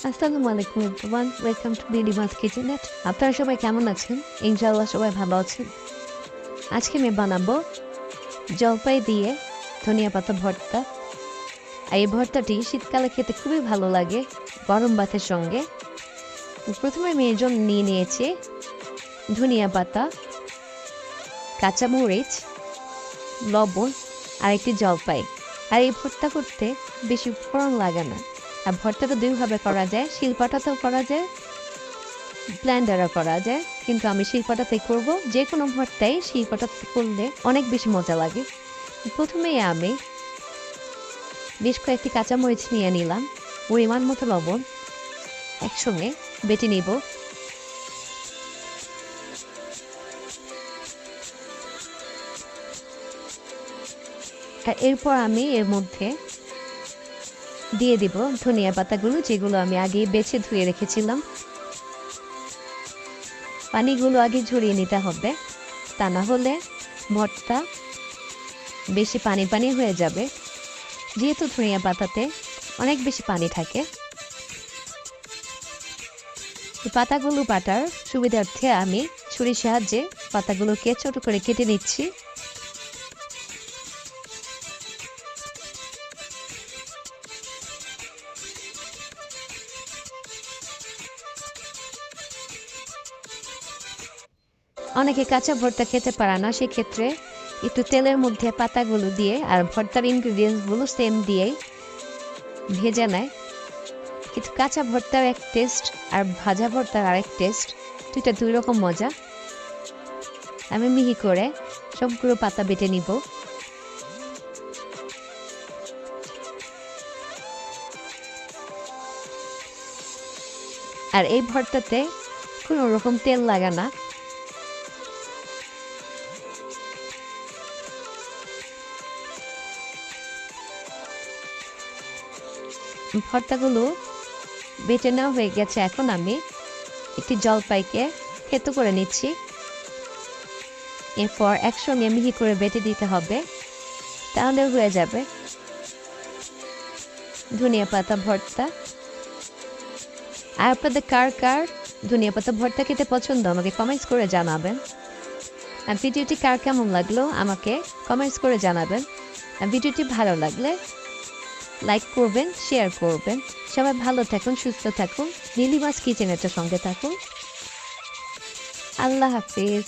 আসসালামু আলাইকুম everyone, welcome to বিডিমাস kitchen. আপনারা সবাই কেমন আছেন? ইনশাআল্লাহ সবাই ভালো আছেন। আজকে আমি বানাবো জলপাই দিয়ে ধনিয়া পাতা ভর্তা। আর এই ভর্তাটি শীতকালে খেতে খুবই ভালো লাগে গরম ভাতের সঙ্গে। প্রথমে আমি এর জন্য নিয়ে নিয়েছি ধনিয়া পাতা, কাঁচামরিচ, লবণ আর একটি জলপাই। আর এই ভর্তা করতে বেশি উপকরণ লাগে না। আর ভর্তাটা দুইভাবে করা যায়, শিলপাটাতেও করা যায়, ব্লেন্ডারও করা যায়, কিন্তু আমি শিলপাটাতেই করব। যে কোনো ভর্তাই শিলপাটাতে করলে অনেক বেশি মজা লাগে। প্রথমেই আমি বেশ কয়েকটি কাঁচামরিচ নিয়ে নিলাম, পরিমাণ মতো লবণ, একসঙ্গে বেটে নিব। আর এরপর আমি এর মধ্যে দিয়ে দিব ধনিয়া পাতাগুলো, যেগুলো আমি আগে বেছে ধুয়ে রেখেছিলাম। পানিগুলো আগে ঝরিয়ে নিতে হবে, তা না হলে ভর্তা বেশি পানি পানি হয়ে যাবে, যেহেতু ধনিয়া পাতাতে অনেক বেশি পানি থাকে। পাতাগুলো বাটার সুবিধার্থে আমি ছুরির সাহায্যে পাতাগুলোকে ছোট করে কেটে নিচ্ছি। অনেকে কাঁচা ভর্তা খেতে পারে না, সেক্ষেত্রে একটু তেলের মধ্যে পাতাগুলো দিয়ে আর ভর্তার ইনগ্রিডিয়েন্টসগুলো সেম দিয়েই ভেজে নেয়। কিন্তু কাঁচা ভর্তার এক টেস্ট আর ভাজা ভর্তার আরেক টেস্ট, দুইটা দুই রকম মজা। আমি মিহি করে সবগুলো পাতা বেটে নিব। আর এই ভর্তাতে কোনো রকম তেল লাগে না। ভর্তাগুলো বেটে নেওয়া হয়ে গেছে। এখন আমি একটি জলপাইকে থেতো করে নিচ্ছি। এরপর একসঙ্গে মিহি করে বেটে দিতে হবে, তাহলে হয়ে যাবে ধনিয়া পাতা ভর্তা। আর আপনাদের কার কার ধনিয়া পাতা ভর্তা খেতে পছন্দ আমাকে কমেন্টস করে জানাবেন। আর ভিডিওটি কার কেমন লাগলো আমাকে কমেন্টস করে জানাবেন। আর ভিডিওটি ভালো লাগলে লাইক করবেন, শেয়ার করবেন। সবাই ভালো থাকুন, সুস্থ থাকুন, নীলিমাস কিচেনের সঙ্গে থাকুন। আল্লাহ হাফিজ।